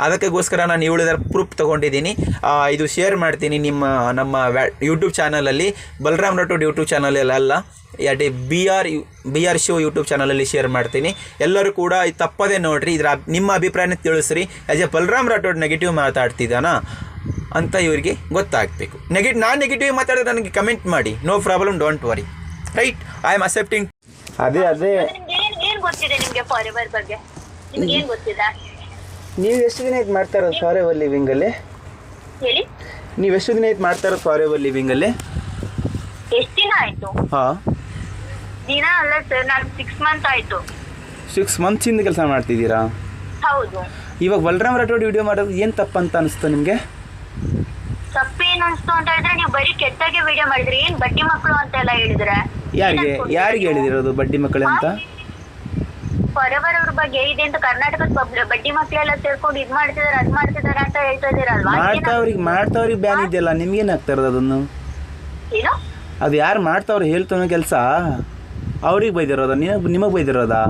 ಅದಕ್ಕೋಸ್ಕರ ನಾನು ಇವಳಿದರ ಪ್ರೂಫ್ ತೊಗೊಂಡಿದ್ದೀನಿ. ಇದು ಶೇರ್ ಮಾಡ್ತೀನಿ ನಮ್ಮ ಯೂಟ್ಯೂಬ್ ಚಾನಲಲ್ಲಿ, ಬಲರಾಮ್ ರಾಠೋಡ್ ಯೂಟ್ಯೂಬ್ ಚಾನಲಲ್ಲ, ಬಿ ಆರ್ ಶೋ ಯೂಟ್ಯೂಬ್ ಚಾನಲಲ್ಲಿ ಶೇರ್ ಮಾಡ್ತೀನಿ. ಎಲ್ಲರೂ ಕೂಡ ಇದು ತಪ್ಪದೇ ನೋಡಿರಿ, ನಿಮ್ಮ ಅಭಿಪ್ರಾಯನ ತಿಳಿಸ್ರಿ. As a Balaram Rathod negative ಮಾತಾಡ್ತಿದ್ದಾನಾ ಅಂತ ಇವರಿಗೆ ಗೊತ್ತಾಗಬೇಕು. ನಾನು ನೆಗೆಟಿವ್ ಮಾತಾಡಿದ್ರೆ ನನಗೆ ಕಮೆಂಟ್ ಮಾಡಿ, no problem, don't worry, right? I am accepting. ಅದೇ ಏನ್ ಗೊತ್ತಿದೆ ನಿಮ್ಗೆ ಫಾರೆವರ್ ಬಗ್ಗೆ? ನಿಮ್ಗೆ ಏನ್ ಗೊತ್ತಿದೆ? ನೀವು ಎಷ್ಟು ದಿನ ಆಯ್ತು ಮಾಡ್ತಾ ಇರೋದು ಫಾರೆವರ್ ಲಿವಿಂಗಲ್ಲಿ? ಹೇಳಿ, ನೀವು ಎಷ್ಟು ದಿನ ಆಯ್ತು ಮಾಡ್ತಾ ಇರೋದು ಫಾರೆವರ್ ಲಿವಿಂಗಲ್ಲಿ? ಎಷ್ಟು ದಿನ ಆಯ್ತು? ಹಾಂ, ದಿನ ಅಲ್ಲ ಸರ್, ನಾನು 6 ಮಂತ್ ಆಯ್ತು. 6 ಮಂತ್ಸಿಂದ ಕೆಲಸ ಮಾಡ್ತಿದ್ದೀರಾ? ಹೌದು. ಇವಾಗ ಬಲರಾಮ್ ರಾಠೋಡ್ ವಿಡಿಯೋ ಮಾಡೋದು ಏನು ತಪ್ಪಂತ ಅನಿಸ್ತು ನಿಮಗೆ? ತಪ್ಪೇನು ಅನಿಸ್ತು ಅಂತ ಹೇಳಿದ್ರೆ, ನೀವು ಬರೀ ಕೆಟ್ಟಾಗೆ ವಿಡಿಯೋ ಮಾಡಿದ್ರಿ. ಏನ್ ಬಡ್ಡಿ ಮಕ್ಕಳು ಅಂತೆಲ್ಲ ಹೇಳಿದ್ರೆ ಯಾರಿಗೆ ಹೇಳಿದಿರೋದು ಬಡ್ಡಿ ಮಕ್ಕಳು ಅಂತ? ಫಾರೆವರ್ ಅವ್ರ ಬಗ್ಗೆ ಇದೆ ಅಂತ ಕರ್ನಾಟಕದ ಬಡ್ಡಿ ಮಕ್ಕಳೆಲ್ಲ ಸೇರ್ಕೊಂಡು ಇದ್ ಮಾಡ್ತಿದಾರೆ, ಅದ್ ಮಾಡ್ತಿದಾರೆ ಅಂತ ಹೇಳ್ತಾ ಇದೀರಲ್ವಾ? ಮಾಡ್ತಾವ್ರಿಗೆ ಬ್ಯಾನ್ ಇದೆಯಲ್ಲ, ನಿಮ್ಗೇನ್ ಆಗ್ತಾ ಇರೋದು ಅದನ್ನು? ಏನು ಅದು ಯಾರು ಮಾಡ್ತಾವ್ರು ಹೇಳ್ತಾನೋ ಕೆಲಸ, ಅವ್ರಿಗೆ ಬೈದಿರೋದ ನಿಮಗೆ ಬೈದಿರೋದಾ?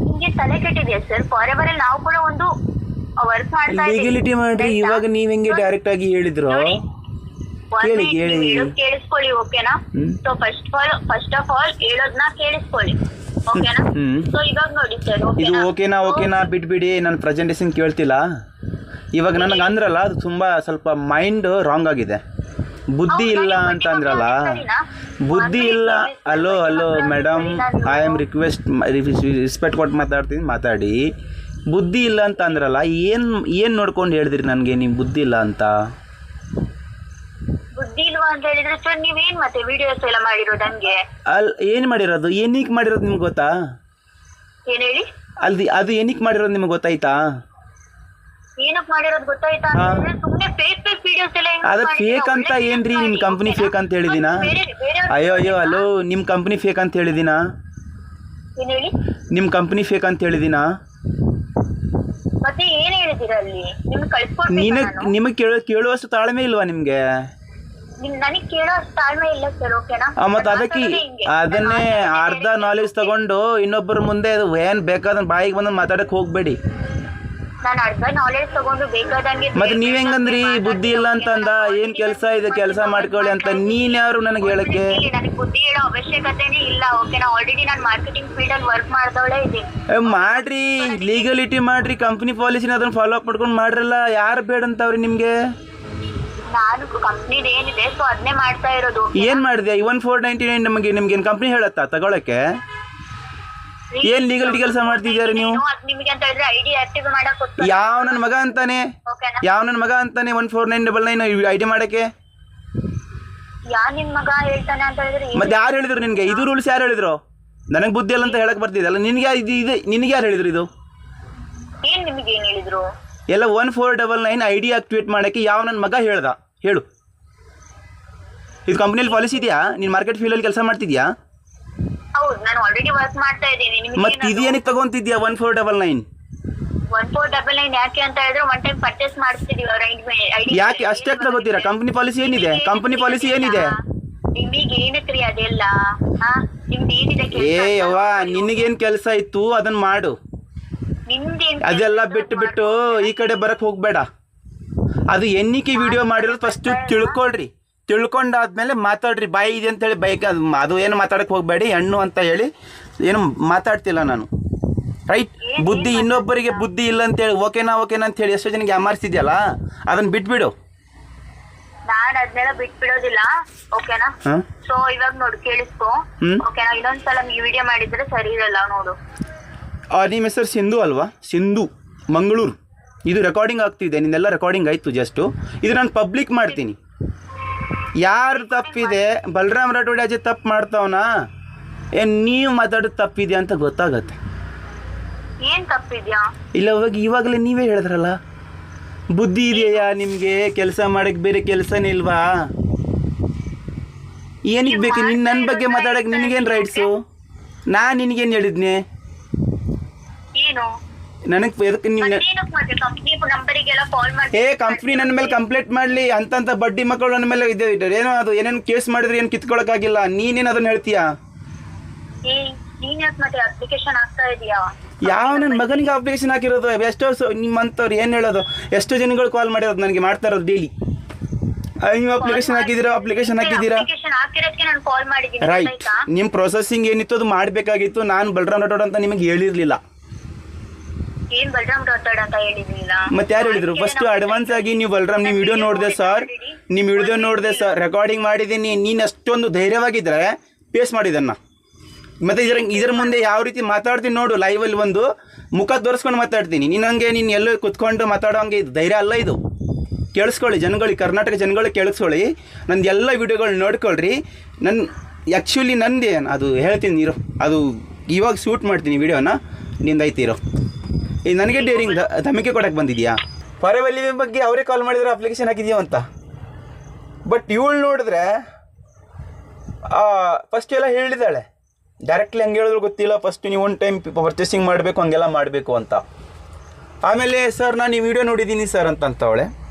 ನಿಮ್ಗೆ ತಲೆ ಕೆಟ್ಟಿದೆಯಾ ಸರ್? ಫಾರೆವರ್ ಅಲ್ಲಿ ನಾವು ಕೂಡ ಒಂದು ವರ್ಕ್ ಮಾಡ್ತಾ ಇದ್ದೀವಿ. ಲೀಗಲಿಟಿ ಮಾಡ್ರಿ. ಇವಾಗ ನೀವ್ ಹೆಂಗೆ ಡೈರೆಕ್ಟ್ ಆಗಿ ಹೇಳಿದ್ರು? ಕೇಳಿಸ್ಕೊಳ್ಳಿ, ಓಕೆನಾ? ಸೊ ಫಸ್ಟ್ ಆಫ್ ಆಲ್ ಹೇಳೋದನ್ನ ಕೇಳಿಸ್ಕೊಳ್ಳಿ, ಓಕೆನಾ? ಸೊ ಇವಾಗ ನೋಡಿ ಸರ್, ಇದು ಓಕೆನಾ ಬಿಟ್ಬಿಡಿ. ನಾನು ಪ್ರೆಸೆಂಟೇಷನ್ ಕೇಳ್ತಿಲ್ಲ. ಇವಾಗ ನನಗೆ ಅಂದ್ರಲ್ಲ, ಅದು ತುಂಬಾ ಸ್ವಲ್ಪ ಮೈಂಡ್ ರಾಂಗ್ ಆಗಿದೆ. ಬುದ್ಧಿ ಇಲ್ಲ ಅಂತ ಅಂದ್ರಲ್ಲ, ಬುದ್ಧಿ ಇಲ್ಲ. Hello madam, I am respect ಕೊಟ್ಟು ಮಾತಾಡಿ. ಬುದ್ಧಿ ಇಲ್ಲ ಅಂತ ಅಂದ್ರಲ್ಲ, ಏನು ನೋಡ್ಕೊಂಡು ಹೇಳಿದ್ರಿ ನನಗೆ ನೀವು ಬುದ್ಧಿ ಇಲ್ಲ ಅಂತ? ಬುದ್ಧಿ ಇಲ್ವಾ ಅಂತ ಹೇಳಿದ್ರೆ ಸರ್, ನೀವೇನ್ ಮತ್ತೆ ವಿಡಿಯೋಸ್ ಎಲ್ಲ ಮಾಡಿರೋದು ಹಂಗೆ? ಏನು ಮಾಡಿರೋದು? ಏನಕ್ಕೆ ಮಾಡಿರೋದು ನಿಮ್ಗೆ ಗೊತ್ತಾ? ಏನ್ ಹೇಳಿ? ಅದು ಏನಕ್ಕೆ ಮಾಡಿರೋದು ನಿಮ್ಗೆ ಗೊತ್ತಾಯ್ತಾ? ಏನಕ್ಕೆ ಮಾಡಿರೋದು ಗೊತ್ತಾಯ್ತಾ? ಸುಮ್ಮನೆ ಫೇಕ್ ವಿಡಿಯೋಸ್ ಎಲ್ಲ ಅದು ಫೇಕ್ ಅಂತ ಏನ್ರಿ? ನಿಮ್ಮ ಕಂಪ್ನಿ ಫೇಕ್ ಅಂತ ಹೇಳಿದಿನಾ? ಅಯ್ಯೋ ಹಲೋ, ನಿಮ್ಮ ಕಂಪ್ನಿ ಫೇಕ್ ಅಂತ ಹೇಳಿದಿನಾ? ಏನ್ ಹೇಳಿ? ನಿಮ್ಮ ಕಂಪ್ನಿ ಫೇಕ್ ಅಂತ ಹೇಳಿದಿನಾ? ಮತ್ತೆ ಏನ್ ಹೇಳಿದಿರ ಅಲ್ಲಿ? ನಿಮ್ಗೆ ಕಳ್ಸ್ಕೊಡ್ತೀನಿ. ನಿಮಗೆ ಕೇಳುವಷ್ಟು ತಾಳ್ಮೆ ಇಲ್ವಾ ನಿಮ್ಗೆ? ನನಗೆ ಕೇಳೋ ತಾಳ್ಮೆ ಇಲ್ಲ ಸರ್, ಓಕೆನಾ? ಮತ್ತೆ ಅದನ್ನೇ ಅರ್ಧ ನಾಲೆಜ್ ತಗೊಂಡು ಇನ್ನೊಬ್ಬರ ಮುಂದೆ ಏನ್ ಬೇಕಾದಂಗೆ ಬಾಯಿಗೆ ಬಂದು ಮಾತಾಡಕ್ ಹೋಗ್ಬೇಡಿ. ನಾನು ಅರ್ಧ ನಾಲೆಜ್ ತಗೊಂಡು ಬೇಕಾದಂಗೆ. ಮತ್ತೆ ನೀವ್ ಹೆಂಗಂದ್ರಿ ಬುದ್ಧಿ ಇಲ್ಲ ಅಂತಂದ? ಏನ್ ಕೆಲಸ ಇದೆ, ಕೆಲಸ ಮಾಡ್ಕೊಳ್ಳಿ ಅಂತ ನೀನ್ ಯಾರು ನನಗೆ ಹೇಳಕ್ಕೆ? ನನಗೆ ಬುದ್ಧಿ ಹೇಳೋ ಅವಶ್ಯಕತೆನೇ ಇಲ್ಲ, ಓಕೆನಾ? ಆಲ್ರೆಡಿ ನಾನು ಮಾರ್ಕೆಟಿಂಗ್ ಫೀಲ್ಡ್ ಅಲ್ಲಿ ವರ್ಕ್ ಮಾಡ್ದವಳೇ ಇದ್ದೀನಿ. ಮಾಡ್ರಿ, ಲೀಗಲಿಟಿ ಮಾಡ್ರಿ, ಕಂಪ್ನಿ ಪಾಲಿಸಿನ ಅದನ್ನ ಫಾಲೋ ಅಪ್ ಮಾಡ್ಕೊಂಡು ಮಾಡ್ರಲ್ಲ. ಯಾರು ಬೇಡ ಅಂತವ್ರಿ ನಿಮ್ಗೆ? ನಾನು ಕಂಪ್ನಿದ್ ಏನಿದೆ ಸೊ ಅದನ್ನೇ ಮಾಡ್ತಾ ಇರೋದು. ಏನ್ ಮಾಡಿದೆ? 1499 ನಿಮ್ಗೆ ಕಂಪ್ನಿ ಹೇಳತ್ತಾ ತಗೊಳಕ್ಕೆ? ಏನ್ ಲೀಗಲಿಟಿ ಕೆಲಸ ಮಾಡ್ತಿದ್ದೀರಾ ನೀವು? ನಿಮಗೆ ಅಂತ ಹೇಳಿದ್ರೆ ಐಡಿ ಆಕ್ಟಿವ್ ಮಾಡಕ್ಕೆ ಯಾವ ನನ್ನ ಮಗ ಅಂತಾನೆ 1499 ಐಡಿ ಮಾಡಕ್ಕೆ? ಯಾರು ನಿನ್ ಮಗ ಹೇಳ್ತಾನೆ ಅಂತ ಹೇಳಿದ್ರೆ? ಮತ್ತೆ ಯಾರು ಹೇಳಿದ್ರು ನಿನ್ಗೆ? ಇದು ರೂಲ್ಸ್ ಯಾರು ಹೇಳಿದ್ರು? ನನಗೆ ಬುದ್ಧಿ ಇಲ್ಲ ಅಂತ ಹೇಳಕ್ ಬರ್ತಿದ್ದಲ್ಲ, ನಿನ್ಗೆ ಯಾರು ಹೇಳಿದ್ರು ಇದು? ಏನ್ ನಿಮಗೆ ಏನ್ ಹೇಳಿದ್ರು? ಎಲ್ಲ 1499 ಐಡಿ ಆಕ್ಟಿವೇಟ್ ಮಾಡಕ್ಕೆ ಯಾವ ನನ್ನ ಮಗ ಹೇಳ್ದ ಹೇಳು? ಇದು ಕಂಪ್ನಿಯಲ್ಲಿ ಪಾಲಿಸಿ ಇದೆಯಾ? ನೀನ್ ಮಾರ್ಕೆಟ್ ಫೀಲ್ಡ್ ಅಲ್ಲಿ ಕೆಲಸ ಮಾಡ್ತಿದ್ಯಾ? ಹೌದು, ನಾನು ಆಲ್ರೆಡಿ ವರ್ಕ್ ಮಾಡ್ತಾ ಇದ್ದೀನಿ. ಮತ್ತೆ ಇದೇನಕ್ಕೆ ತಗೊಂತಿದ್ಯಾ 1499? 1499 ಯಾಕೆ ಅಂತ ಹೇಳಿದ್ರೆ ಒನ್ ಟೈಮ್ ಪರ್ಚೇಸ್ ಮಾಡಿಸ್ತಿದೀವಿ ಅವ್ರ ಐಡಿ. ಯಾಕೆ ಅಷ್ಟೇ ತಗೋತೀರಾ? ಕಂಪನಿ ಪಾಲಿಸಿ ಏನಿದೆ? ನಿಮಗೆ ಏನಕ್ರಿ ಅದೆಲ್ಲ? ನಿಮ್ದು ಏನಿದೆ? ಯವ್ವ, ನಿನಗೇನ್ ಕೆಲಸ ಇತ್ತು ಅದನ್ನ ಮಾಡು. ಅದೆಲ್ಲ ಬಿಟ್ಟು ಈ ಕಡೆ ಬರಕ್ ಹೋಗ್ಬೇಡ. ಅದು ಎನ್ನಿಕೆ ವಿಡಿಯೋ ಮಾಡಿರೋದು ಫಸ್ಟ್ ತಿಳ್ಕೊಳ್ರಿ. ತಿಳ್ಕೊಂಡಾದ್ಮೇಲೆ ಮಾತಾಡ್ರಿ. ಬಾಯಿ ಇದೆ ಅಂತೇಳಿ ಅದು ಏನು ಮಾತಾಡಕ್ಕೆ ಹೋಗಬೇಡಿ. ಹೆಣ್ಣು ಅಂತ ಹೇಳಿ ಏನು ಮಾತಾಡ್ತಿಲ್ಲ ನಾನು, ರೈಟ್? ಬುದ್ಧಿ, ಇನ್ನೊಬ್ಬರಿಗೆ ಬುದ್ಧಿ ಇಲ್ಲ ಅಂತೇಳಿ ಓಕೆನಾ ಅಂತೇಳಿ ಎಷ್ಟೋ ಜನಕ್ಕೆ ಅಮಾರಿಸಿದ್ಯಲ್ಲ, ಅದನ್ನ ಬಿಟ್ಬಿಡು. ನಾನು ಅದನ್ನೆಲ್ಲ ಬಿಟ್ಬಿಡೋದಿಲ್ಲ, ಓಕೆನಾ? ಸೊ ಇವಾಗ ನೋಡು, ಕೇಳಿಸ್ಕೊ, ಓಕೆನಾ? ಇನ್ನೊಂದ್ಸಲ ನೀವು ವಿಡಿಯೋ ಮಾಡಿದ್ರೆ ಸರಿ ಇರಲ್ಲ, ನೋಡು. ನಿಮ್ಮ ಹೆಸರು ಸಿಂಧು ಅಲ್ವಾ? ಸಿಂಧು, ಮಂಗಳೂರು. ಇದು ರೆಕಾರ್ಡಿಂಗ್ ಆಗ್ತಿದೆ, ನಿನ್ನೆಲ್ಲ ರೆಕಾರ್ಡಿಂಗ್ ಆಯಿತು. ಜಸ್ಟು ಇದು ನಾನು ಪಬ್ಲಿಕ್ ಮಾಡ್ತೀನಿ. ಯಾರು ತಪ್ಪಿದೆ? ಬಲರಾಮ್ ರಾಠೋಡ್ ಅಜಯ್ ತಪ್ಪು ಮಾಡ್ತಾವನಾ ಏನು ನೀವು ಮಾತಾಡೋದು ತಪ್ಪಿದೆ ಅಂತ ಗೊತ್ತಾಗತ್ತೆ. ಏನು ತಪ್ಪಿದ್ಯಾ? ಇಲ್ಲ, ಇವಾಗಲೇ ನೀವೇ ಹೇಳಿದ್ರಲ್ಲ, ಬುದ್ಧಿ ಇದೆಯಾ ನಿಮಗೆ? ಕೆಲಸ ಮಾಡಕ್ಕೆ ಬೇರೆ ಕೆಲಸನೇ ಇಲ್ವಾ? ಏನಕ್ಕೆ ಬೇಕು ನನ್ನ ಬಗ್ಗೆ ಮಾತಾಡಕ್ಕೆ? ನಿನಗೇನು ರೈಟ್ಸು? ನಾನು ನಿನಗೇನು ಹೇಳಿದ್ನೆ? ನನಗೆ ಕಂಪ್ನಿ ನನ್ನ ಮೇಲೆ ಕಂಪ್ಲೇಂಟ್ ಮಾಡಲಿ ಅಂತ ಬಡ್ಡಿ ಮಕ್ಕಳು ನನ್ನ ಮೇಲೆ ಇದೆ. ಏನೋ ಅದು ಏನೇನು ಕೇಸ್ ಮಾಡಿದ್ರೆ ಏನು ಕಿತ್ಕೊಳಕ್ಕಾಗಿಲ್ಲ. ನೀನೇನು ಅದನ್ನ ಹೇಳ್ತೀಯಾ? ಯಾವ ನನ್ನ ಮಗನಿಗೆ ಅಪ್ಲಿಕೇಶನ್ ಹಾಕಿರೋದು ಎಷ್ಟೋ ನಿಮ್ಮಂಥವ್ರು ಏನು ಹೇಳೋದು ಎಷ್ಟೋ ಜನಗಳು ಕಾಲ್ ಮಾಡಿರೋದು ನನಗೆ ಮಾಡ್ತಾ ಇರೋದು ಡೈಲಿ ನೀವು ಅಪ್ಲಿಕೇಶನ್ ಹಾಕಿದ್ದೀರಾ ಅಪ್ಲಿಕೇಶನ್ ಹಾಕಿರೋದಕ್ಕೆ ನಾನು ಕಾಲ್ ಮಾಡಿದ್ದೀನಿ ರೈಟ್ ನಿಮ್ಮ ಪ್ರೊಸೆಸಿಂಗ್ ಏನಿತ್ತು ಅದು ಮಾಡಬೇಕಾಗಿತ್ತು ನಾನು ಬಲರಾಮ್ ರಾಠೋಡ್ ಅಂತ ನಿಮಗೆ ಹೇಳಿರಲಿಲ್ಲ ಏನ್ ಬಲರಾಮ್ ರಾಠೋಡ್ ಅಂತ ಹೇಳಿದ್ರಿಲ್ಲ ಮತ್ತೆ ಯಾರು ಹೇಳಿದ್ರು ಫಸ್ಟ್ ಅಡ್ವಾನ್ಸ್ ಆಗಿ ನೀವು ಬಲರಾಮ್ ನೀವು ವಿಡಿಯೋ ನೋಡಿದೆ ಸರ್ ರೆಕಾರ್ಡಿಂಗ್ ಮಾಡಿದ್ದೀನಿ ನೀನು ಅಷ್ಟೊಂದು ಧೈರ್ಯವಾಗಿದ್ದರೆ ಪೇಸ್ ಮಾಡಿದನ್ನ ಮತ್ತೆ ಇದರ ಮುಂದೆ ಯಾವ ರೀತಿ ಮಾತಾಡ್ತೀನಿ ನೋಡು ಲೈವಲ್ಲಿ ಒಂದು ಮುಖ ತೋರಿಸ್ಕೊಂಡು ಮಾತಾಡ್ತೀನಿ ನೀನು ಎಲ್ಲೋ ಕುತ್ಕೊಂಡು ಮಾತಾಡೋ ಹಂಗೆ ಇದು ಧೈರ್ಯ ಅಲ್ಲ ಇದು ಕೇಳಿಸ್ಕೊಳ್ಳಿ ಜನಗಳಿಗೆ ಕರ್ನಾಟಕ ಜನಗಳಿಗೆ ಕೇಳಿಸ್ಕೊಳ್ಳಿ ನಂದು ಎಲ್ಲ ವಿಡಿಯೋಗಳು ನೋಡ್ಕೊಳ್ರಿ ಆ್ಯಕ್ಚುಲಿ ನಂದೇನು ಅದು ಹೇಳ್ತೀನಿ ಇರೋ ಅದು ಇವಾಗ ಶೂಟ್ ಮಾಡ್ತೀನಿ ವಿಡಿಯೋನ ನಿಂದೈತಿ ಇರೋ ಈಗ ನನಗೆ ಡೇರಿಂಗ್ ಧಮಿಕೆ ಕೊಡೋಕ್ಕೆ ಬಂದಿದೆಯಾ ಪರವಲ್ಲಿ ಬಗ್ಗೆ ಅವರೇ ಕಾಲ್ ಮಾಡಿದ್ರೆ ಅಪ್ಲಿಕೇಶನ್ ಹಾಕಿದೆಯೋ ಅಂತ ಬಟ್ ಇವಳು ನೋಡಿದ್ರೆ ಫಸ್ಟ್ ಎಲ್ಲ ಹೇಳಿದ್ದಾಳೆ ಡೈರೆಕ್ಟ್ಲಿ ಹಂಗೆ ಹೇಳಿದ್ರು ಗೊತ್ತಿಲ್ಲ ಫಸ್ಟ್ ನೀವು ಒನ್ ಟೈಮ್ ಪರ್ಚೇಸಿಂಗ್ ಮಾಡಬೇಕು ಹಂಗೆಲ್ಲ ಮಾಡಬೇಕು ಅಂತ ಆಮೇಲೆ ಸರ್ ನಾನು ಈ ವಿಡಿಯೋ ನೋಡಿದ್ದೀನಿ ಸರ್ ಅಂತವಳೆ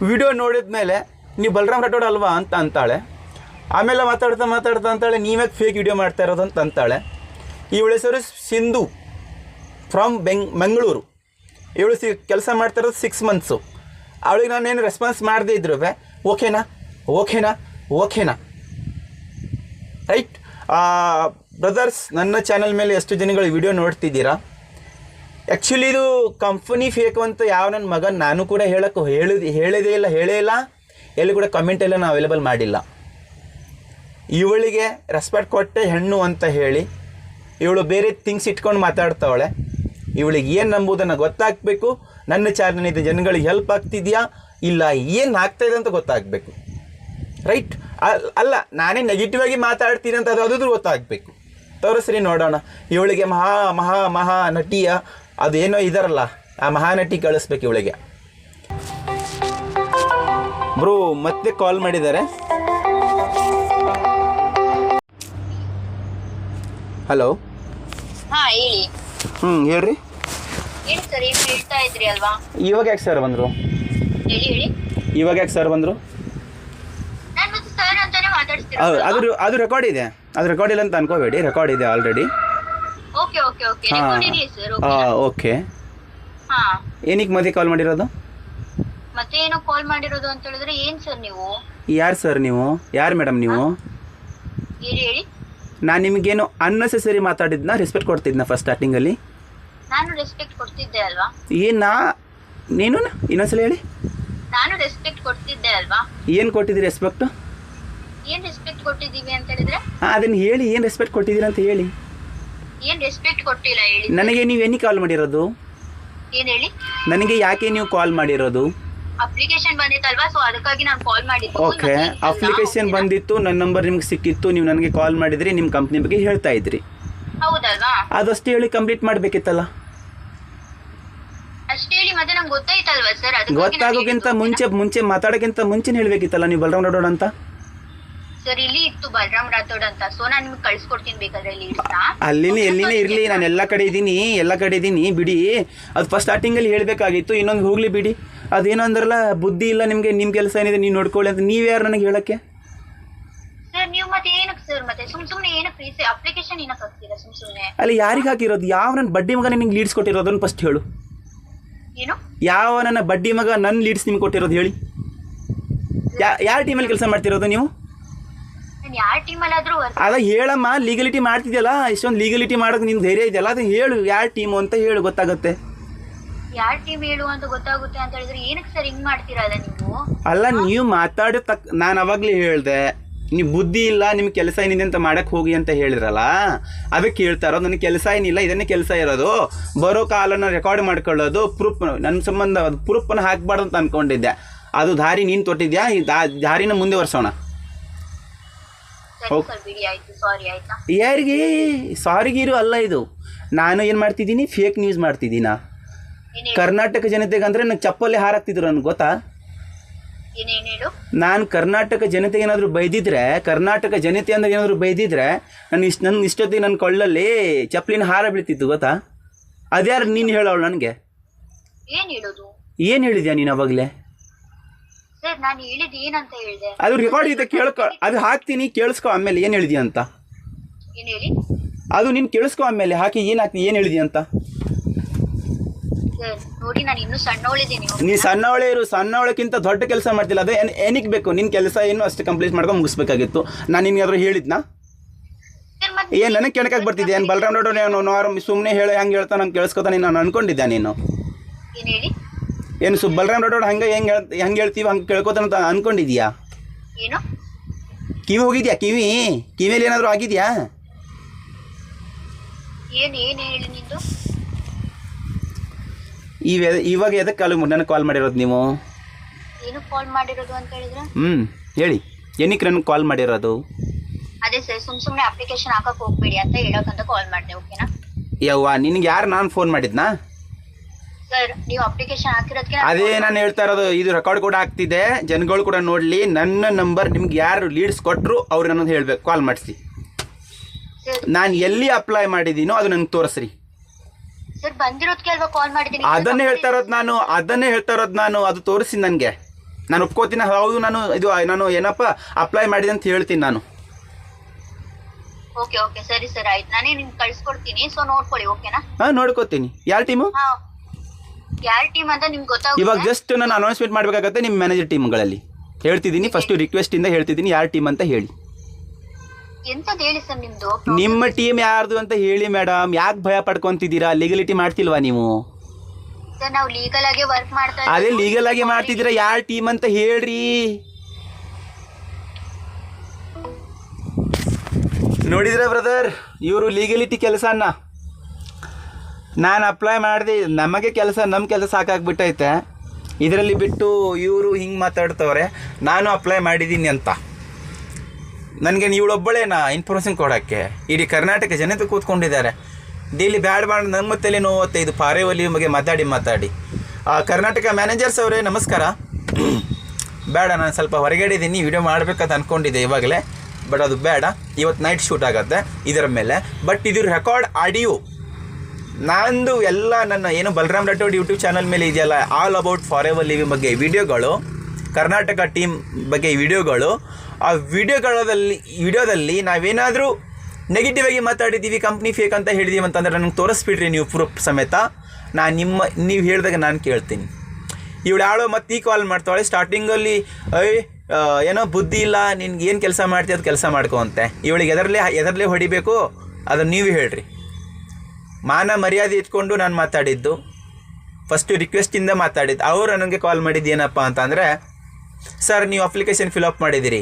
ವಿಡಿಯೋ ನೋಡಿದ ಮೇಲೆ ನೀವು ಬಲರಾಮ್ ರಾಠೋಡ್ ಅಲ್ವಾ ಅಂತಾಳೆ ಆಮೇಲೆ ಮಾತಾಡ್ತಾ ಅಂತಾಳೆ ನೀವೇ ಫೇಕ್ ವಿಡಿಯೋ ಮಾಡ್ತಾ ಇರೋದು ಅಂತ ಅಂತಾಳೆ ಇವಳ ಹೆಸರು ಸಿಂಧು ಫ್ರಮ್ ಮಂಗಳೂರು ಇವಳು ಕೆಲಸ ಮಾಡ್ತಾ ಇರೋದು 6 ಮಂತ್ಸು ಅವಳಿಗೆ ನಾನೇನು ರೆಸ್ಪಾನ್ಸ್ ಮಾಡದೇ ಇದ್ರು ಓಕೆನಾ ರೈಟ್ ಬ್ರದರ್ಸ್ ನನ್ನ ಚಾನಲ್ ಮೇಲೆ ಎಷ್ಟು ಜನಗಳು ವಿಡಿಯೋ ನೋಡ್ತಿದ್ದೀರಾ ಆ್ಯಕ್ಚುಲಿ ಇದು ಕಂಪ್ನಿ ಫೇಕು ಅಂತ ಯಾವ ನನ್ನ ಮಗನ ನಾನು ಕೂಡ ಹೇಳೇ ಇಲ್ಲ ಎಲ್ಲಿ ಕೂಡ ಕಮೆಂಟೆಲ್ಲ ನಾನು ಅವೈಲೇಬಲ್ ಮಾಡಿಲ್ಲ ಇವಳಿಗೆ ರೆಸ್ಪೆಕ್ಟ್ ಕೊಟ್ಟೆ ಹೆಣ್ಣು ಅಂತ ಹೇಳಿ ಇವಳು ಬೇರೆ ಥಿಂಗ್ಸ್ ಇಟ್ಕೊಂಡು ಮಾತಾಡ್ತಾವಳೆ ಇವಳಿಗೆ ಏನು ನಂಬುದನ್ನು ಗೊತ್ತಾಗಬೇಕು ನನ್ನ ಚಾನಲಿಂದ ಜನಗಳಿಗೆ ಹೆಲ್ಪ್ ಆಗ್ತಿದೆಯಾ ಇಲ್ಲ ಏನು ಆಗ್ತಾಯಿದೆ ಅಂತ ಗೊತ್ತಾಗಬೇಕು ರೈಟ್ ಅಲ್ಲ ನಾನೇ ನೆಗೆಟಿವ್ ಆಗಿ ಮಾತಾಡ್ತೀನಿ ಅಂತ ಅದು ಗೊತ್ತಾಗಬೇಕು ತೋರಿಸ್ರಿ ನೋಡೋಣ ಇವಳಿಗೆ ಮಹಾ ನಟಿಯ ಅದೇನೋ ಇದಾರಲ್ಲ ಆ ಮಹಾನಟಿ ಕಳಿಸ್ಬೇಕು ಇವಳಿಗೆ ಬ್ರೋ ಮತ್ತೆ ಕಾಲ್ ಮಾಡಿದ್ದಾರೆ ಹಲೋ ಹೇಳಿ ಹೇಳ್ರಿ ಹೇಳಿ ಸರ್ ಏನು ಹೇಳ್ತಾ ಇದ್ರಿ ಅಲ್ವಾ ಇವಾಗ ಯಾಕೆ ಸರ್ ಬಂದರು ನಾನು ಮತ್ತೆ ಸರ್ ಅಂತಾನೆ ಮಾತಾಡ್ತೀನಿ ಅದು ರೆಕಾರ್ಡ್ ಇದೆ ಅದು ರೆಕಾರ್ಡ್ ಇಲ್ಲ ಅಂತ ಅನ್ಕೋಬೇಡಿ ರೆಕಾರ್ಡ್ ಇದೆ ಆಲ್ರೆಡಿ ಓಕೆ ರೆಕಾರ್ಡ್ ಇದೆಯಾ ಸರ್ ಓಕೆ ಹಾ ಏನಕ್ಕೆ ಮತ್ತೆ ಕಾಲ್ ಮಾಡಿರೋದು ಮತ್ತೆ ಏನೋ ಕಾಲ್ ಮಾಡಿರೋದು ಅಂತ ಹೇಳಿದ್ರೆ ಏನ್ ಸರ್ ನೀವು ಯಾರು ಸರ್ ನೀವು ಯಾರು ಮೇಡಮ್ ನೀವು ಹೇಳಿ ನಾನು ನಿಮಗೇನು ಅನ್ನೆಸೆಸರಿ ಮಾತಾಡಿದ್ನ ರೆಸ್ಪೆಕ್ಟ್ ಕೊಡ್ತಿದ್ನ ಫಸ್ಟ್ ಸ್ಟಾರ್ಟಿಂಗಲ್ಲಿ ನಾನು ರೆಸ್ಪೆಕ್ಟ್ ಕೊಡ್ತಿದ್ದೆ ಅಲ್ವಾ ನೀನು ಇನ್ನೊಂದ್ಸಲ ಹೇಳಿ ನಾನು ರೆಸ್ಪೆಕ್ಟ್ ಕೊಡ್ತಿದ್ದೆ ಅಲ್ವಾ ಏನು ಕೊಟ್ಟಿದ್ದೀರಿ ರೆಸ್ಪೆಕ್ಟ್ ಏನ್ ರೆಸ್ಪೆಕ್ಟ್ ಕೊಟ್ಟಿದ್ದೀವಿ ಅಂತ ಹೇಳಿದ್ರೆ ಅದನ್ನು ಹೇಳಿ ಏನು ರೆಸ್ಪೆಕ್ಟ್ ಕೊಟ್ಟಿದ್ದೀರಿ ಅಂತ ಹೇಳಿ ಏನ್ ರೆಸ್ಪೆಕ್ಟ್ ಕೊಟ್ಟಿಲ್ಲ ಹೇಳಿ ನನಗೆ ನೀವು ಏನಕ್ಕೆ ಕಾಲ್ ಮಾಡಿರೋದು ಏನ್ ಹೇಳಿ ನನಗೆ ಯಾಕೆ ನೀವು ಕಾಲ್ ಮಾಡಿರೋದು ಅಪ್ಲಿಕೇಶನ್ ಬಂದಿತ್ತಲ್ವಾ ಸೊ ಅದಕ್ಕಾಗಿ ನಾನು ಕಾಲ್ ಮಾಡಿದ್ದು ಓಕೆ ಅಪ್ಲಿಕೇಶನ್ ಬಂದಿತ್ತು ನನ್ನ ನಂಬರ್ ನಿಮ್ಗೆ ಸಿಕ್ಕಿತ್ತು ನೀವು ನನಗೆ ಕಾಲ್ ಮಾಡಿದ್ರಿ ನಿಮ್ಮ ಕಂಪ್ನಿ ಬಗ್ಗೆ ಹೇಳ್ತಾ ಇದ್ರಿ ಹೌದಲ್ವಾ ಅದಷ್ಟು ಹೇಳಿ ಕಂಪ್ಲೀಟ್ ಮಾಡಬೇಕಿತ್ತಲ್ಲ ಅಷ್ಟೇ ಹೇಳಿ ಮತ್ತೆ ನಂಗೆ ಗೊತ್ತಾಯ್ತಲ್ವಾ ಸರ್ ಗೊತ್ತಾಗೋಕ್ಕಿಂತ ಮುಂಚೆ ಮಾತಾಡೋಕ್ಕಿಂತ ಮುಂಚೆ ಹೇಳಬೇಕಿತ್ತಲ್ಲ ನೀವು ಬಲರಾಮ್ ರಾಠೋಡ್ ಅಂತ ಸರ್ ಇಲ್ಲಿ ಇತ್ತು ಬಲರಾಮ್ ರಾಠೋಡ್ ಅಂತ ಸೊ ನಾನು ನಿಮ್ಗೆ ಕಳ್ಸಿಕೊಡ್ತೀನಿ ಬೇಕಾದ್ರೆ ಇಲ್ಲಿ ಅಲ್ಲಿನೇ ಎಲ್ಲಿನೇ ಇರಲಿ ನಾನು ಎಲ್ಲ ಕಡೆ ಇದ್ದೀನಿ ಬಿಡಿ ಅದು ಫಸ್ಟ್ ಸ್ಟಾರ್ಟಿಂಗಲ್ಲಿ ಹೇಳಬೇಕಾಗಿತ್ತು ಇನ್ನೊಂದು ಹೋಗಲಿ ಬಿಡಿ ಅದೇನೋ ಅಂದ್ರಲ್ಲ ಬುದ್ಧಿ ಇಲ್ಲ ನಿಮಗೆ ನಿಮ್ಮ ಕೆಲಸ ಏನಿದೆ ನೀವು ನೋಡ್ಕೊಳ್ಳಿ ಅಂತ ನೀವು ಯಾರು ನನಗೆ ಹೇಳೋಕ್ಕೆ ಸರ್ ನೀವು ಮತ್ತೆ ಏನಕ್ಕೆ ಸರ್ ಮತ್ತೆ ಸುಮ್ಮನೆ ಏನಕ್ಕೆ ಅಪ್ಲಿಕೇಶನ್ ಏನಕ್ಕೆ ಹಾಕ್ತೀರಾ ಸುಮ್ಮನೆ ಅಲ್ಲಿ ಯಾರಿಗೆ ಹಾಕಿರೋದು ಯಾವ ನನ್ನ ಬಡ್ಡಿ ಮಗ ನಿಮ್ಗೆ ಲೀಡ್ಸ್ ಕೊಟ್ಟಿರೋದನ್ನು ಫಸ್ಟ್ ಹೇಳು ಏನು ಯಾವ ನನ್ನ ಬಡ್ಡಿ ಮಗ ನನ್ನ ಲೀಡ್ಸ್ ನಿಮ್ಗೆ ಕೊಟ್ಟಿರೋದು ಹೇಳಿ ಯಾರ ಟೀಮಲ್ಲಿ ಕೆಲಸ ಮಾಡ್ತಿರೋದು ನೀವು ಯಾರ ಟೀಮಲ್ಲಾದ್ರೂ ಅದ ಹೇಳಮ್ಮ ಲೀಗಲಿಟಿ ಮಾಡ್ತಿದ್ಯಲ್ಲ ಇಷ್ಟೊಂದು ಲೀಗಲಿಟಿ ಮಾಡೋಕೆ ನಿನ್ನ ಧೈರ್ಯ ಇದೆಯಲ್ಲ ಅದು ಹೇಳು ಯಾರ ಟೀಮು ಅಂತ ಹೇಳು ಗೊತ್ತಾಗುತ್ತೆ ಯಾರ ಟೀಮ್ ಹೇಳು ಅಂತ ಗೊತ್ತಾಗುತ್ತೆ ಅಂತ ಹೇಳಿದ್ರೆ ಏನಕ್ಕೆ ಸರ್ ಹಿಂಗ್ ಮಾಡ್ತೀರಲ್ಲ ನೀವು ಅಲ್ಲ ನೀವು ಮಾತಾಡೋ ನಾನು ಅವಾಗಲೇ ಹೇಳ್ದೆ ನೀವು ಬುದ್ಧಿ ಇಲ್ಲ ನಿಮ್ಗೆ ಕೆಲಸ ಏನಿದೆ ಅಂತ ಮಾಡಕ್ಕೆ ಹೋಗಿ ಅಂತ ಹೇಳಿದ್ರಲ್ಲ ಅದಕ್ಕೆ ಹೇಳ್ತಾ ಇರೋದು ನನಗೆ ಕೆಲಸ ಏನಿಲ್ಲ ಇದನ್ನೇ ಕೆಲಸ ಇರೋದು ಬರೋ ಕಾಲನ್ನು ರೆಕಾರ್ಡ್ ಮಾಡ್ಕೊಳ್ಳೋದು ಪ್ರೂಫ್ ನನ್ನ ಸಂಬಂಧ ಅದು ಪ್ರೂಫನ್ನು ಹಾಕಬಾರ್ದು ಅಂತ ಅಂದ್ಕೊಂಡಿದ್ದೆ ಅದು ದಾರಿ ನೀನು ತೊಟ್ಟಿದ್ಯಾ ಈ ದಾರಿನ ಮುಂದೆ ವರ್ಷೋಣ ಯಾರಿಗೆ ಸಾರಿಗೀರು ಅಲ್ಲ ಇದು ನಾನು ಏನು ಮಾಡ್ತಿದ್ದೀನಿ ಫೇಕ್ ನ್ಯೂಸ್ ಮಾಡ್ತಿದ್ದೀನಾ ಕರ್ನಾಟಕ ಜನತೆಗೆ ಅಂದರೆ ನಂಗೆ ಚಪ್ಪಲ್ಲಿ ಹಾರಾಕ್ತಿದ್ರು ನನಗೆ ಗೊತ್ತಾ ನಾನು ಕರ್ನಾಟಕ ಜನತೆಗೆ ಏನಾದರೂ ಬೈದಿದ್ರೆ ಕರ್ನಾಟಕ ಜನತೆ ಅಂದ್ರೆ ಏನಾದರೂ ಬೈದಿದ್ರೆ ನನ್ನ ಇಷ್ಟೊತ್ತಿಗೆ ನನ್ನ ಕೊಳ್ಳಲ್ಲಿ ಚಪ್ಪಲಿನ ಹಾರ ಬೀಳ್ತಿತ್ತು ಗೊತ್ತಾ ಅದ್ಯಾರು ನೀನು ಹೇಳೋಳು ನನಗೆ ಏನು ಹೇಳಿದ್ಯಾ ನೀನು ಅವಾಗಲೇ ಅದು ರೆಕಾರ್ಡ್ ಇದೆ ಕೇಳ್ಕೊ ಅದು ಹಾಕ್ತೀನಿ ಕೇಳಿಸ್ಕೊ ಆಮೇಲೆ ಏನು ಹೇಳಿದ್ಯಾ ಅಂತ ಅದು ನೀನು ಕೇಳಿಸ್ಕೊ ಆಮೇಲೆ ಹಾಕಿ ಏನು ಹೇಳಿದಿ ಅಂತ. ಸರ್ ನೋಡಿ ನಾನು ಇನ್ನೂ ಸಣ್ಣವಳಿದ್ದೀನಿ. ನೀ ಸಣ್ಣವಳೇ ಇರು, ಸಣ್ಣವಳಕ್ಕಿಂತ ದೊಡ್ಡ ಕೆಲಸ ಮಾಡ್ತಿಲ್ಲ. ಅದು ಏನಕ್ಕೆ ಬೇಕು ನಿನ್ನ ಕೆಲಸ ಏನು ಅಷ್ಟು ಕಂಪ್ಲೀಟ್ ಮಾಡ್ಕೊಂಡು ಮುಗಿಸ್ಬೇಕಾಗಿತ್ತು. ನಾನು ನಿನ್ಗೆ ಆದರೂ ಹೇಳಿದ್ನಾ? ಏನು ನನಗೆ ಕೆಣಕಕ್ಕೆ ಬರ್ತಿದ್ದೆ ಏನು ಬಲರಾಮ್ ರೋಡ್ ಸುಮ್ಮನೆ ಹೇಳಿ ಹಂಗೆ ಹೇಳ್ತಾ ನಂಗೆ ಕೇಳಿಸ್ಕೊತಾನೆ ನಾನು ಅನ್ಕೊಂಡಿದ್ದೆ ನೀನು ಏನು ಹೇಳಿ ಏನು ಬಲರಾಮ್ ರೋಡ್ ಹೆಂಗೆ ಹೇಳ್ತೀವಿ ಹಂಗೆ ಕೇಳ್ಕೊತಾನಂತ ಅನ್ಕೊಂಡಿದ್ಯಾ? ಏನು ಕಿವಿ ಹೋಗಿದ್ಯಾ? ಕಿವಿಯಲ್ಲಿ ಏನಾದರೂ ಆಗಿದೆಯಾ? ಏನು ಹೇಳಿ ನಿಂದು? ಇವಾಗ ಎದಕ್ಕೆ ನನಗೆ ಕಾಲ್ ಮಾಡಿರೋದು ನೀವು? ಏನು ಕಾಲ್ ಮಾಡಿರೋದು ಅಂತ ಹೇಳಿದ್ರೆ ಹೇಳಿ ಏನಕ್ಕೆ ನನಗೆ ಕಾಲ್ ಮಾಡಿರೋದು? ಅದೇ ಸರ್ ಸುಮ್ಮನೆ ಅಪ್ಲಿಕೇಶನ್ ಹಾಕಕ್ಕೆ ಹೋಗ್ಬೇಡಿ ಅಂತ ಹೇಳೋಕಂತ ಕಾಲ್ ಮಾಡಿದೆ. ಓಕೆನಾ? ಯವ್ವ ನಿನಗೆ ಯಾರು ನಾನು ಫೋನ್ ಮಾಡಿದ್ನಾ? ಸರ್ ನೀವು ಅಪ್ಲಿಕೇಶನ್ ಹಾಕಿರೋದಕ್ಕೆ ಅದೇ ನಾನು ಹೇಳ್ತಾ ಇರೋದು. ಇದು ರೆಕಾರ್ಡ್ ಕೂಡ ಆಗ್ತಿದೆ, ಜನಗಳು ಕೂಡ ನೋಡಲಿ. ನನ್ನ ನಂಬರ್ ನಿಮ್ಗೆ ಯಾರು ಲೀಡ್ಸ್ ಕೊಟ್ಟರು ಅವ್ರು ನನ್ನೊಂದು ಹೇಳಬೇಕು, ಕಾಲ್ ಮಾಡಿಸಿ. ನಾನು ಎಲ್ಲಿ ಅಪ್ಲೈ ಮಾಡಿದ್ದೀನೋ ಅದು ನನಗೆ ತೋರಿಸ್ರಿ. ಸರ್ ಬಂದಿರೋದಕ್ಕೆ ಅಲ್ವಾ ಕಾಲ್ ಮಾಡಿದ್ದೀನಿ? ಅದನ್ನೇ ಹೇಳ್ತಾ ಇರೋದು ನಾನು. ಅದು ತೋರಿಸಿ ನನಗೆ. ನಾನು ಒಪ್ಕೋತೀನಿ, ಹೌದು ನಾನು ಏನಪ್ಪ ಅಪ್ಲೈ ಮಾಡಿದೆ ಅಂತ ಹೇಳ್ತೀನಿ ನಾನು. ಓಕೆ ಸರಿ ಸರ್ ಆಯ್ತು, ನಾನೇ ನಿಮ್ಗೆ ಕಳ್ಸಿಕೊಡ್ತೀನಿ. ಸೊ ನೋಡ್ಕೊಳ್ಳಿ. ಓಕೆನಾ? ಹಾಂ ನೋಡ್ಕೋತೀನಿ. ಯಾರ ಟೀಮು? ಯಾರ ಟೀಮ್ ಅಂತ ನಿಮ್ಗೆ ಗೊತ್ತಾಗುತ್ತೆ. ಇವಾಗ ಜಸ್ಟ್ ನಾನು ಅನೌನ್ಸ್ಮೆಂಟ್ ಮಾಡಬೇಕಾಗತ್ತೆ ನಿಮ್ಮ ಮ್ಯಾನೇಜರ್ ಟೀಮ್ಗಳಲ್ಲಿ. ಹೇಳ್ತಿದ್ದೀನಿ, ಫಸ್ಟ್ ರಿಕ್ವೆಸ್ಟಿಂದ ಹೇಳ್ತಿದ್ದೀನಿ, ಯಾರ ಟೀಮ್ ಅಂತ ಹೇಳಿ. ಎಂತದ್ದು ಹೇಳಿ ಸರ್ ನಿಮ್ದು? ನಿಮ್ಮ ಟೀಮ್ ಯಾರ್ದು ಅಂತ ಹೇಳಿ ಮೇಡಮ್. ಯಾಕೆ ಭಯ ಪಡ್ಕೊಂತಿದ್ದೀರಾ? ಲೀಗಲಿಟಿ ಮಾಡ್ತಿಲ್ವಾ ನೀವು? ಸರ್ ನಾವು ಲೀಗಲ್ ಆಗಿ ವರ್ಕ್ ಮಾಡ್ತಾ ಅದೇ ಲೀಗಲ್ ಆಗಿ ಮಾಡ್ತಿದ್ದೀರಾ, ಯಾರ ಟೀಮ್ ಅಂತ ಹೇಳ್ರಿ. ನೋಡಿದ್ರೆ ಬ್ರದರ್, ಇವರು ಲೀಗಲಿಟಿ ಕೆಲಸನ ನಾನು ಅಪ್ಲೈ ಮಾಡಿದೆ. ನಮಗೆ ನಮ್ಮ ಕೆಲಸ ಸಾಕಾಗ್ಬಿಟ್ಟೈತೆ. ಇದರಲ್ಲಿ ಬಿಟ್ಟು ಇವರು ಹಿಂಗೆ ಮಾತಾಡ್ತವ್ರೆ ನಾನು ಅಪ್ಲೈ ಮಾಡಿದ್ದೀನಿ ಅಂತ. ನನಗೆ ಇವಳೊಬ್ಬಳೇನಾ ಇನ್ಫಾರ್ಮೇಷನ್ ಕೊಡೋಕ್ಕೆ? ಇಡೀ ಕರ್ನಾಟಕ ಜನತೆ ಕೂತ್ಕೊಂಡಿದ್ದಾರೆ. ಡೈಲಿ ಬ್ಯಾಡ್ ನಮ್ಮ ತಲೆ ನೋವುತ್ತೆ ಇದು ಪಾರೇವಲಿ ಬಗ್ಗೆ ಮಾತಾಡಿ. ಕರ್ನಾಟಕ ಮ್ಯಾನೇಜರ್ಸ್ ಅವರೇ ನಮಸ್ಕಾರ. ಬೇಡ, ನಾನು ಸ್ವಲ್ಪ ಹೊರಗಡೆ ಇದ್ದೀನಿ, ವಿಡಿಯೋ ಮಾಡಬೇಕಂತ ಅಂದ್ಕೊಂಡಿದ್ದೆ ಇವಾಗಲೇ, ಬಟ್ ಅದು ಬೇಡ. ಇವತ್ತು ನೈಟ್ ಶೂಟ್ ಆಗುತ್ತೆ ಇದರ ಮೇಲೆ. ಬಟ್ ಇದು ರೆಕಾರ್ಡ್ ಆಡಿಯೋ ನಂದು ಎಲ್ಲ ನನ್ನ ಏನು ಬಲರಾಮ್ ರಾಠೋಡ್ ಯೂಟ್ಯೂಬ್ ಚಾನಲ್ ಮೇಲೆ ಇದೆಯಲ್ಲ, ಆಲ್ ಅಬೌಟ್ ಫಾರೆವರ್ ಲಿವಿಂಗ್ ಬಗ್ಗೆ ವಿಡಿಯೋಗಳು, ಕರ್ನಾಟಕ ಟೀಮ್ ಬಗ್ಗೆ ವಿಡಿಯೋಗಳು. ಆ ವಿಡಿಯೋದಲ್ಲಿ ನಾವೇನಾದರೂ ನೆಗೆಟಿವ್ ಆಗಿ ಮಾತಾಡಿದ್ದೀವಿ, ಕಂಪ್ನಿ ಫೇಕ್ ಅಂತ ಹೇಳಿದ್ದೀವಿ ಅಂತಂದರೆ ನನಗೆ ತೋರಿಸ್ಬಿಡ್ರಿ ನೀವು ಪ್ರೂಫ್ ಸಮೇತ. ನೀವು ಹೇಳಿದಾಗ ನಾನು ಕೇಳ್ತೀನಿ. ಇವಳು ಯಾಳೋ ಮತ್ತೆ ಈ ಕಾಲ್ ಮಾಡ್ತಾಳೆ ಸ್ಟಾರ್ಟಿಂಗಲ್ಲಿ, ಏನೋ ಬುದ್ಧಿ ಇಲ್ಲ ನಿನ್ಗೆ, ಏನು ಕೆಲಸ ಮಾಡ್ತೀವಿ ಅದು ಕೆಲಸ ಮಾಡ್ಕೊ ಅಂತೆ. ಇವಳಿಗೆ ಎದರಲ್ಲೇ ಹೊಡಿಬೇಕು ಅದನ್ನು ನೀವು ಹೇಳ್ರಿ. ಮಾನ ಮರ್ಯಾದೆ ಇಟ್ಕೊಂಡು ನಾನು ಮಾತಾಡಿದ್ದು, ಫಸ್ಟು ರಿಕ್ವೆಸ್ಟಿಂದ ಮಾತಾಡಿದ್ದು. ಅವರು ನನಗೆ ಕಾಲ್ ಮಾಡಿದ್ದು ಏನಪ್ಪ ಅಂತಂದರೆ, ಸರ್ ನೀವು ಅಪ್ಲಿಕೇಶನ್ ಫಿಲಪ್ ಮಾಡಿದ್ದೀರಿ,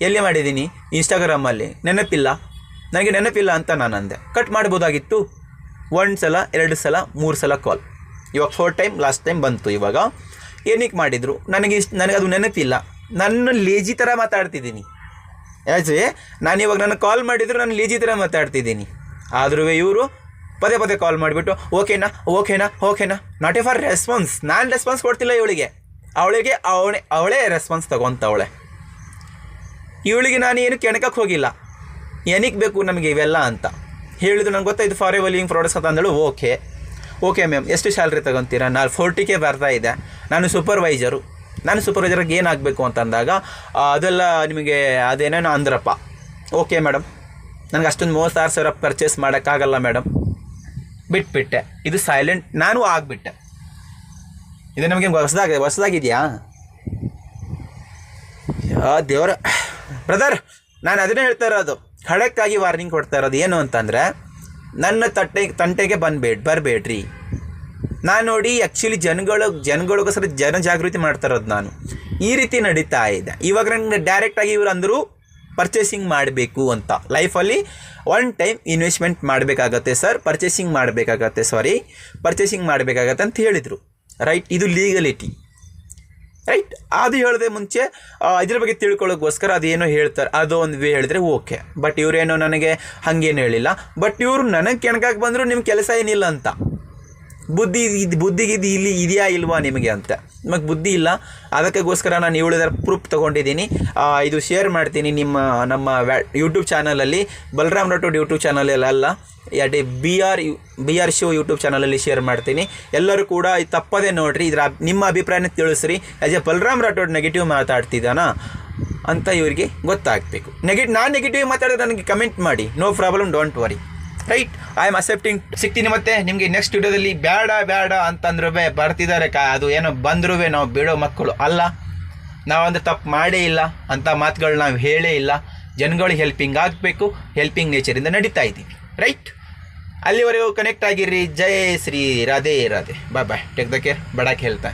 ಎಲ್ಲಿ ಮಾಡಿದ್ದೀನಿ? ಇನ್ಸ್ಟಾಗ್ರಾಮಲ್ಲಿ. ನನಗೆ ನೆನಪಿಲ್ಲ ಅಂತ ನಾನು ಅಂದೆ. ಕಟ್ ಮಾಡ್ಬೋದಾಗಿತ್ತು. 1 ಸಲ 2 ಸಲ 3 ಸಲ ಕಾಲ್, ಇವಾಗ 4 ಟೈಮ್ ಲಾಸ್ಟ್ ಟೈಮ್ ಬಂತು. ಇವಾಗ ಏನಕ್ಕೆ ಮಾಡಿದರು ನನಗೆ ಅದು ನೆನಪಿಲ್ಲ. ನಾನು ಲೇಜಿ ಥರ ಮಾತಾಡ್ತಿದ್ದೀನಿ. ನಾನು ಇವಾಗ ನನಗೆ ಕಾಲ್ ಮಾಡಿದ್ರು ನಾನು ಲೇಜಿ ಥರ ಮಾತಾಡ್ತಿದ್ದೀನಿ. ಆದರೂ ಇವರು ಪದೇ ಕಾಲ್ ಮಾಡಿಬಿಟ್ಟು ಓಕೆನಾ ನಾಟ್ ಎ ಫಾರ್ ರೆಸ್ಪಾನ್ಸ್. ನಾನು ರೆಸ್ಪಾನ್ಸ್ ಕೊಡ್ತಿಲ್ಲ ಇವಳಿಗೆ ಅವಳೇ ರೆಸ್ಪಾನ್ಸ್ ತಗೊತವಳೆ. ಇವಳಿಗೆ ನಾನು ಏನು ಕೆಣಕಕ್ಕೆ ಹೋಗಿಲ್ಲ. ಏನಕ್ಕೆ ಬೇಕು ನಮಗೆ ಇವೆಲ್ಲ ಅಂತ ಹೇಳಿದ್ರು. ನನಗೆ ಗೊತ್ತಾಯಿತು ಫಾರೆವರ್ ಲಿವಿಂಗ್ ಪ್ರಾಡಕ್ಟ್ಸ್ ಅಂತ ಅಂದಳು. ಓಕೆ ಮ್ಯಾಮ್, ಎಷ್ಟು ಸ್ಯಾಲ್ರಿ ತೊಗೊತೀರಾ? ನಾನು 40K ಬರ್ತಾ ಇದೆ. ನಾನು ಸೂಪರ್ವೈಸರ್ಗೆ ಏನಾಗಬೇಕು ಅಂತಂದಾಗ ಅದೆಲ್ಲ ನಿಮಗೆ ಅದೇನೇನೋ ಅಂದ್ರಪ್ಪ. ಓಕೆ ಮೇಡಮ್, ನನಗೆ ಅಷ್ಟೊಂದು 36,000 ಪರ್ಚೇಸ್ ಮಾಡೋಕ್ಕಾಗಲ್ಲ ಮೇಡಮ್, ಬಿಟ್ಬಿಟ್ಟೆ. ಇದು ಸೈಲೆಂಟ್. ನಾನು ಆಗಿಬಿಟ್ಟೆ. ಇದು ನಮಗೆ ಹೊಸದಾಗಿದೆಯಾ? ದೇವರ ಬ್ರದರ್, ನಾನು ಅದನ್ನೇ ಹೇಳ್ತಾ ಇರೋದು, ಖಡಕ್ಕಾಗಿ ವಾರ್ನಿಂಗ್ ಕೊಡ್ತಾ ಇರೋದು. ಏನು ಅಂತಂದರೆ, ನನ್ನ ತಂಟೆಗೆ ಬರಬೇಡ್ರಿ. ನಾನು ನೋಡಿ ಆ್ಯಕ್ಚುಲಿ ಜನಗಳಿಗೋಸ್ಕರ ಜನಜಾಗೃತಿ ಮಾಡ್ತಾ ಇರೋದು ನಾನು. ಈ ರೀತಿ ನಡೀತಾ ಇದೆ. ಇವಾಗ ನನಗೆ ಡೈರೆಕ್ಟಾಗಿ ಇವರು ಅಂದರು ಪರ್ಚೇಸಿಂಗ್ ಮಾಡಬೇಕು ಅಂತ. ಲೈಫಲ್ಲಿ 1 ಟೈಮ್ ಇನ್ವೆಸ್ಟ್ಮೆಂಟ್ ಮಾಡಬೇಕಾಗತ್ತೆ ಸರ್, ಪರ್ಚೇಸಿಂಗ್ ಮಾಡಬೇಕಾಗತ್ತೆ ಅಂತ ಹೇಳಿದರು. ರೈಟ್, ಇದು ಲೀಗಲಿಟಿ. ರೈಟ್, ಅದು ಹೇಳದೆ ಮುಂಚೆ ಇದ್ರ ಬಗ್ಗೆ ತಿಳ್ಕೊಳ್ಳೋಕ್ಕೋಸ್ಕರ ಅದೇನೋ ಹೇಳ್ತಾರೆ, ಅದು ಒಂದು ವೇ ಹೇಳಿದ್ರೆ ಓಕೆ. ಬಟ್ ಇವರೇನೋ ನನಗೆ ಹಾಗೇನು ಹೇಳಿಲ್ಲ. ಬಟ್ ಇವರು ನನಗೆ ಕೆಣಕಕ್ಕೆ ಬಂದರು ನಿಮ್ಮ ಕೆಲಸ ಏನಿಲ್ಲ ಅಂತ. ಬುದ್ಧಿಗೆ ಇಲ್ಲಿ ಇದೆಯಾ ಇಲ್ವಾ ನಿಮಗೆ ಅಂತ. ನಿಮಗೆ ಬುದ್ಧಿ ಇಲ್ಲ, ಅದಕ್ಕೋಸ್ಕರ ನಾನು ಇವಳಿದರ ಪ್ರೂಫ್ ತೊಗೊಂಡಿದ್ದೀನಿ. ಇದು ಶೇರ್ ಮಾಡ್ತೀನಿ ನಮ್ಮ ಯೂಟ್ಯೂಬ್ ಚಾನಲಲ್ಲಿ, ಬಲರಾಮ್ ರಾಠೋಡ್ ಯೂಟ್ಯೂಬ್ ಚಾನಲಲ್ಲ, BR ಶೋ ಯೂಟ್ಯೂಬ್ ಚಾನಲಲ್ಲಿ ಶೇರ್ ಮಾಡ್ತೀನಿ. ಎಲ್ಲರೂ ಕೂಡ ಇದು ತಪ್ಪದೇ ನೋಡಿರಿ. ನಿಮ್ಮ ಅಭಿಪ್ರಾಯನ ತಿಳಿಸ್ರಿ. ಬಲರಾಮ್ ರಾಠೋಡ್ ನೆಗೆಟಿವ್ ಮಾತಾಡ್ತಿದ್ದಾನಾ ಅಂತ ಇವರಿಗೆ ಗೊತ್ತಾಗಬೇಕು. ನಾನು ನೆಗೆಟಿವ್ ಮಾತಾಡಿದ್ರೆ ನನಗೆ ಕಮೆಂಟ್ ಮಾಡಿ, no problem, don't worry. Right. I am accepting. ಸಿಗ್ತೀನಿ ಮತ್ತೆ ನಿಮಗೆ ನೆಕ್ಸ್ಟ್ ವಿಡಿಯೋದಲ್ಲಿ. ಬೇಡ ಅಂತಂದ್ರೂ ಬರ್ತಿದ್ದಾರೆ ಅದು ಏನೋ ಬಂದ್ರೂ ನಾವು ಬಿಡೋ ಮಕ್ಕಳು ಅಲ್ಲ. ನಾವಂದ್ರೆ ತಪ್ಪು ಮಾಡೇ ಇಲ್ಲ ಅಂಥ ಮಾತುಗಳು ನಾವು ಹೇಳೇ ಇಲ್ಲ. ಜನಗಳಿಗೆ ಹೆಲ್ಪಿಂಗ್ ಆಗಬೇಕು, ಹೆಲ್ಪಿಂಗ್ ನೇಚರಿಂದ ನಡೀತಾ ಇದ್ದೀವಿ. ರೈಟ್. ಅಲ್ಲಿವರೆಗೂ ಕನೆಕ್ಟ್ ಆಗಿರ್ರಿ. ಜೈ Shri Radhe Radhe. Bye take the care. ಬಡಾಕ್ ಹೇಳ್ತಾ